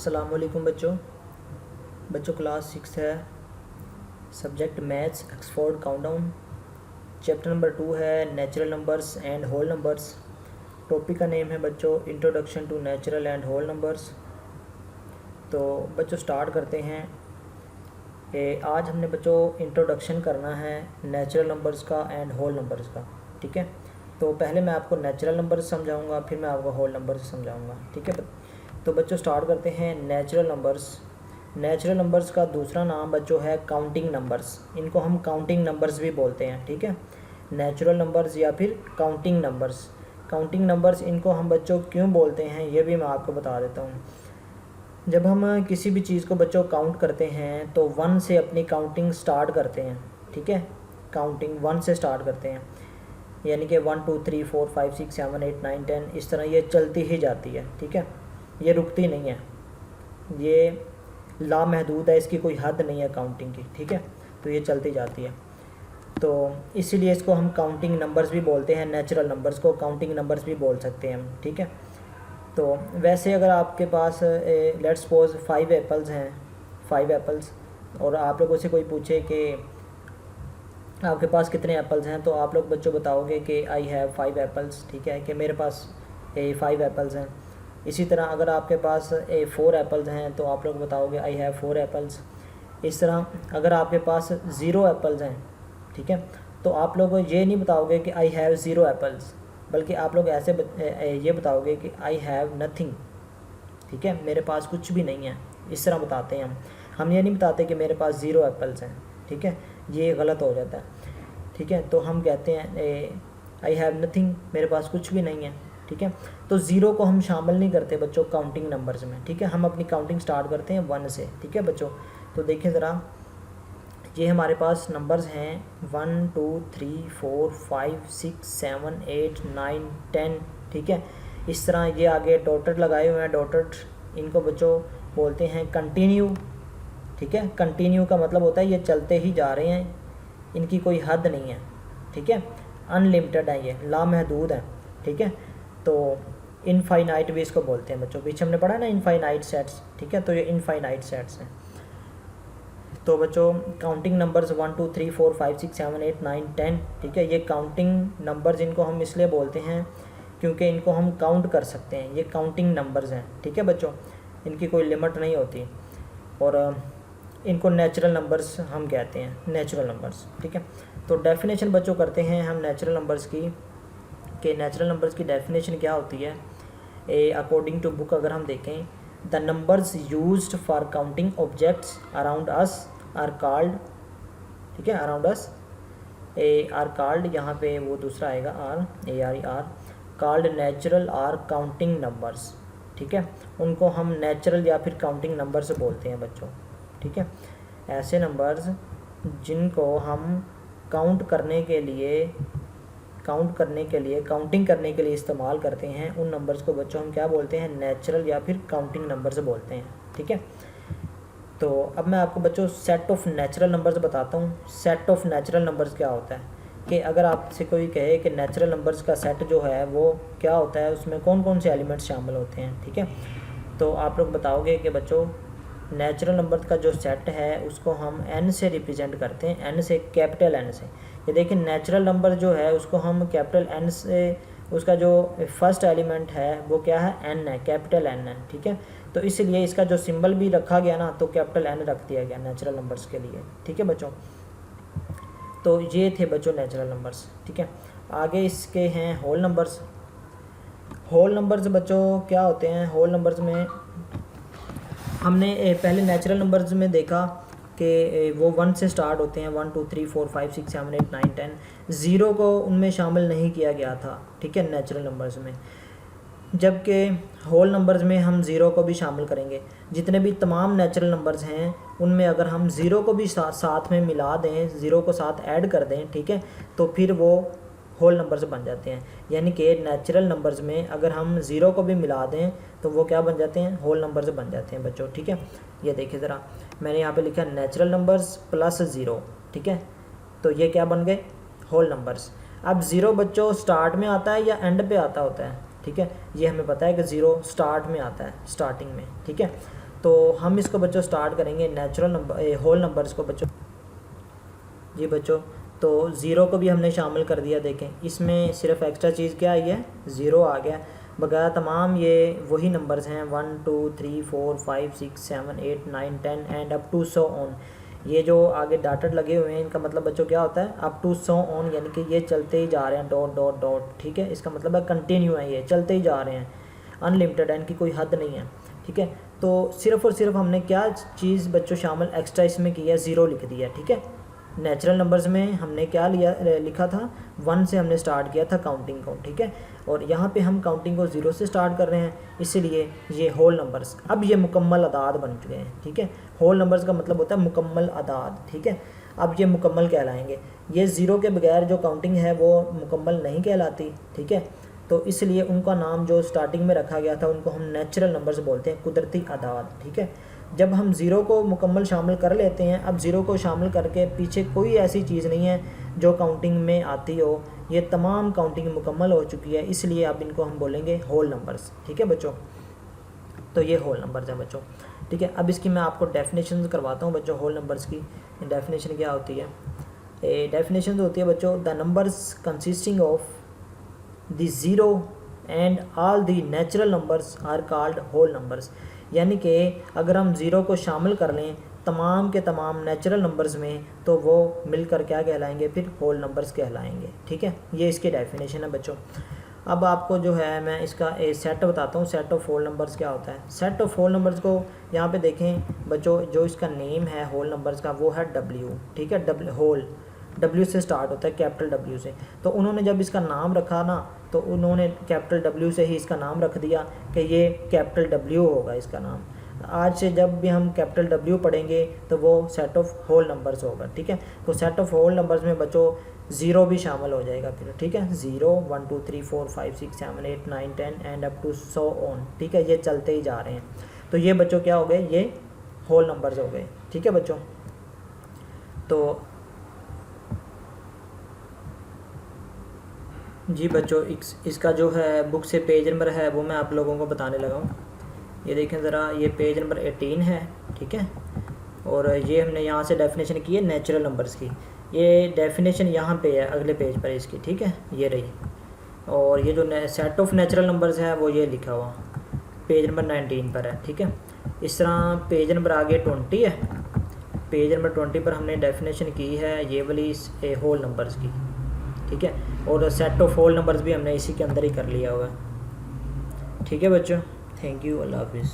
अस्सलाम वालेकुम बच्चों क्लास 6 है। Subject maths Oxford countdown. Chapter number 2 है natural numbers and whole numbers. Topic का नेम है बच्चों introduction to natural and whole numbers. तो बच्चों स्टार्ट करते हैं कि आज हमने बच्चों इंट्रोडक्शन करना है नेचुरल नंबर्स का एंड होल नंबर्स का। ठीक है, तो पहले मैं आपको नेचुरल नंबर्स समझाऊंगा, फिर मैं आपको होल नंबर्स समझाऊंगा। ठीक है, तो बच्चों स्टार्ट करते हैं नेचुरल नंबर्स। नेचुरल नंबर्स का दूसरा नाम बच्चों है काउंटिंग नंबर्स। इनको हम काउंटिंग नंबर्स भी बोलते हैं। ठीक है, नेचुरल नंबर्स या फिर काउंटिंग नंबर्स। काउंटिंग नंबर्स इनको हम बच्चों क्यों बोलते हैं ये भी मैं आपको बता देता हूँ। जब हम किसी भी चीज़ को बच्चों काउंट करते हैं तो 1 से अपनी काउंटिंग स्टार्ट करते हैं। ठीक है, काउंटिंग 1 से स्टार्ट करते हैं, यानी कि 1 2 3 4 5 6 7 8 9 10 इस तरह ये चलती ही जाती है। ठीक है, ये रुकती नहीं है, ये लामहदूद है, इसकी कोई हद नहीं है काउंटिंग की। ठीक है, तो ये चलती जाती है, तो इसीलिए इसको हम काउंटिंग नंबर्स भी बोलते हैं। नेचुरल नंबर्स को काउंटिंग नंबर्स भी बोल सकते हैं हम। ठीक है, तो वैसे अगर आपके पास लेट्स सपोज 5 एप्पल्स हैं, 5 एप्पल्स, और आप लोगों से कोई पूछे कि आपके पास कितने एप्पल्स हैं, तो आप लोग बच्चों बताओगे कि आई हैव 5 एप्पल्स। ठीक है, कि मेरे पास 5 एप्पल्स हैं। इसी तरह अगर आपके पास 4 एप्पल्स हैं तो आप लोग बताओगे आई हैव 4 एप्पल्स। इस तरह अगर आपके पास 0 एप्पल्स हैं, ठीक है, तो आप लोग ये नहीं बताओगे कि आई हैव 0 एप्पल्स, बल्कि आप लोग ऐसे ये बताओगे कि आई हैव नथिंग। ठीक है, मेरे पास कुछ भी नहीं है, इस तरह बताते हैं हम ये नहीं बताते कि मेरे पास 0 एप्पल्स हैं। ठीक है, ये गलत हो जाता है। ठीक है, तो हम कहते हैं आई हैव नथिंग, मेरे पास कुछ भी नहीं है। ठीक है, तो 0 को हम शामिल नहीं करते बच्चों काउंटिंग नंबर्स में। ठीक है, हम अपनी काउंटिंग स्टार्ट करते हैं 1 से। ठीक है बच्चों, तो देखें ज़रा, ये हमारे पास नंबर्स हैं 1 2 3 4 5 6 7 8 9 10। ठीक है, इस तरह ये आगे डॉटेड लगाए हुए हैं। डॉटेड इनको बच्चों बोलते हैं कंटिन्यू। ठीक है, कंटिन्यू का मतलब होता है ये चलते ही जा रहे हैं, इनकी कोई हद नहीं है। ठीक है, अनलिमिटेड है, ये लामहदूद है। ठीक है, तो इनफाइनाइट भी इसको बोलते हैं बच्चों, पीछे हमने पढ़ा ना इनफाइनाइट सेट्स। ठीक है, तो ये इनफाइनाइट सेट्स हैं। तो बच्चों काउंटिंग नंबर्स 1 2 3 4 5 6 7 8 9 10। ठीक है, ये काउंटिंग नंबर्स इनको हम इसलिए बोलते हैं क्योंकि इनको हम काउंट कर सकते हैं, ये काउंटिंग नंबर्स हैं। ठीक है बच्चों, इनकी कोई लिमिट नहीं होती, और इनको नेचुरल नंबर्स हम कहते हैं, नेचुरल नंबर्स। ठीक है, तो डेफिनेशन बच्चों करते हैं हम नेचुरल नंबर्स की, कि नेचुरल नंबर्स की डेफिनेशन क्या होती है। अकॉर्डिंग टू बुक अगर हम देखें, the numbers used for counting objects around us are called. ठीक है, अराउंड अस आर कॉल्ड, यहाँ पे वो दूसरा आएगा are called natural or counting numbers. ठीक है, उनको हम नेचुरल या फिर काउंटिंग नंबर्स बोलते हैं बच्चों। ठीक है, ऐसे नंबर्स जिनको हम काउंटिंग करने के लिए इस्तेमाल करते हैं, उन नंबर्स को बच्चों हम क्या बोलते हैं, नेचुरल या फिर काउंटिंग नंबर्स बोलते हैं। ठीक है, तो अब मैं आपको बच्चों सेट ऑफ नेचुरल नंबर्स बताता हूँ। सेट ऑफ नेचुरल नंबर्स क्या होता है, कि अगर आपसे कोई कहे कि नेचुरल नंबर्स का सेट जो है वो क्या होता है, उसमें कौन कौन से एलिमेंट्स शामिल होते हैं। ठीक है, तो आप लोग बताओगे कि बच्चों नेचुरल नंबर का जो सेट है उसको हम n से रिप्रेजेंट करते हैं, n से, कैपिटल N से। ये देखिए नेचुरल नंबर जो है उसको हम कैपिटल N से, उसका जो फर्स्ट एलिमेंट है वो क्या है, n है, कैपिटल N है। ठीक है, तो इसलिए इसका जो सिंबल भी रखा गया ना, तो कैपिटल N रख दिया गया नेचुरल नंबर्स के लिए। ठीक है बच्चों, तो ये थे बच्चों नेचुरल नंबर्स। ठीक है, आगे इसके हैं होल नंबर्स। होल नंबर्स बच्चों क्या होते हैं, होल नंबर्स में हमने पहले नेचुरल नंबर्स में देखा कि वो 1 से स्टार्ट होते हैं, 1 2 3 4 5 6 7 8 9 10। 0 को उनमें शामिल नहीं किया गया था। ठीक है, नेचुरल नंबर्स में, जबकि होल नंबर्स में हम 0 को भी शामिल करेंगे। जितने भी तमाम नेचुरल नंबर्स हैं उनमें अगर हम 0 को भी साथ में मिला दें, 0 को साथ ऐड कर दें, ठीक है, तो फिर वो होल नंबर्स बन जाते हैं। यानी कि नेचुरल नंबर्स में अगर हम 0 को भी मिला दें तो वो क्या बन जाते हैं, होल नंबर्स बन जाते हैं बच्चों। ठीक है, ये देखिए ज़रा, मैंने यहाँ पे लिखा नेचुरल नंबर्स प्लस 0। ठीक है, तो ये क्या बन गए, होल नंबर्स। अब 0 बच्चों स्टार्ट में आता है या एंड पे आता होता है। ठीक है, ये हमें पता है कि 0 स्टार्ट में आता है, स्टार्टिंग में। ठीक है, तो हम इसको बच्चों स्टार्ट करेंगे नेचुरल नंबर होल नंबर्स को बच्चों। जी बच्चों, तो ज़ीरो को भी हमने शामिल कर दिया। देखें इसमें सिर्फ एक्स्ट्रा चीज़ क्या आई है, ज़ीरो आ गया। बगैर तमाम ये वही नंबर्स हैं 1 2 3 4 5 6 7 8 9 10 एंड अप टू 100 ऑन। ये जो आगे डॉटेड लगे हुए हैं इनका मतलब बच्चों क्या होता है, अप टू 100 ऑन, यानी कि ये चलते ही जा रहे हैं, डॉट डॉट डॉट। ठीक है, इसका मतलब है कंटिन्यू है, ये चलते ही जा रहे हैं, अनलिमिटेड है, इनकी कोई हद नहीं है। ठीक है, तो सिर्फ और सिर्फ हमने क्या चीज़ बच्चों शामिल एक्स्ट्रा इसमें की है, ज़ीरो लिख दिया। ठीक है, नेचुरल नंबर्स में हमने क्या लिखा था, 1 से हमने स्टार्ट किया था काउंटिंग को। ठीक है, और यहाँ पे हम काउंटिंग को 0 से स्टार्ट कर रहे हैं, इसलिए ये होल नंबर्स अब ये मुकम्मल अदाद बन चुके हैं। ठीक है, होल नंबर्स का मतलब होता है मुकम्मल अदाद। ठीक है, अब ये मुकम्मल कहलाएंगे। ये 0 के बगैर जो काउंटिंग है वो मुकम्मल नहीं कहलाती। ठीक है, तो इसलिए उनका नाम जो स्टार्टिंग में रखा गया था उनको हम नेचुरल नंबर्स बोलते हैं, कुदरती अदाद। ठीक है, जब हम ज़ीरो को मुकम्मल शामिल कर लेते हैं, अब ज़ीरो को शामिल करके पीछे कोई ऐसी चीज़ नहीं है जो काउंटिंग में आती हो, ये तमाम काउंटिंग मुकम्मल हो चुकी है, इसलिए अब इनको हम बोलेंगे होल नंबर्स। ठीक है बच्चों, तो ये होल नंबर्स हैं बच्चों। ठीक है, अब इसकी मैं आपको डेफिनेशन करवाता हूँ बच्चों। होल नंबर्स की डेफिनेशन क्या होती है, डेफिनेशन होती है बच्चों, the numbers consisting of the zero and all the natural numbers are called whole numbers. यानी कि अगर हम ज़ीरो को शामिल कर लें तमाम के तमाम नेचुरल नंबर्स में, तो वो मिलकर क्या कहलाएंगे, फिर होल नंबर्स कहलाएंगे। ठीक है, ये इसकी डेफिनेशन है बच्चों। अब आपको जो है मैं इसका एक सेट बताता हूँ, सेट ऑफ होल नंबर्स क्या होता है। सेट ऑफ होल नंबर्स को यहाँ पे देखें बच्चों, जो इसका नेम है होल नंबर्स का वो है W। ठीक है, होल W से स्टार्ट होता है, कैपिटल W से। तो उन्होंने जब इसका नाम रखा ना, तो उन्होंने कैपिटल W से ही इसका नाम रख दिया कि ये कैपिटल W होगा इसका नाम। आज से जब भी हम कैपिटल W पढ़ेंगे तो वो सेट ऑफ होल नंबर्स होगा। ठीक है, तो सेट ऑफ होल नंबर्स में बच्चों ज़ीरो भी शामिल हो जाएगा फिर। ठीक है, 0 1 2 3 4 5 6 7 8 9 10 एंड अप टू 100 ऑन। ठीक है, ये चलते ही जा रहे हैं, तो ये बच्चों क्या हो गए, ये होल नंबर्स हो गए। ठीक है बच्चों, तो जी बच्चों इसका जो है बुक से पेज नंबर है वो मैं आप लोगों को बताने लगा हूँ। ये देखें ज़रा, ये पेज नंबर 18 है। ठीक है, और ये हमने यहाँ से डेफिनेशन की है नेचुरल नंबर्स की। ये डेफिनेशन यहाँ पे है अगले पेज पर इसकी। ठीक है, ये रही, और ये जो सेट ऑफ नेचुरल नंबर्स है वो ये लिखा हुआ पेज नंबर 19 पर है। ठीक है, इस तरह पेज नंबर आगे 20 है, पेज नंबर 20 पर हमने डेफिनेशन की है ये वाली होल नंबर्स की। ठीक है, और सेट ऑफ होल नंबर्स भी हमने इसी के अंदर ही कर लिया हुआ है। ठीक है बच्चों, थैंक यू, अल्लाह हाफिज़।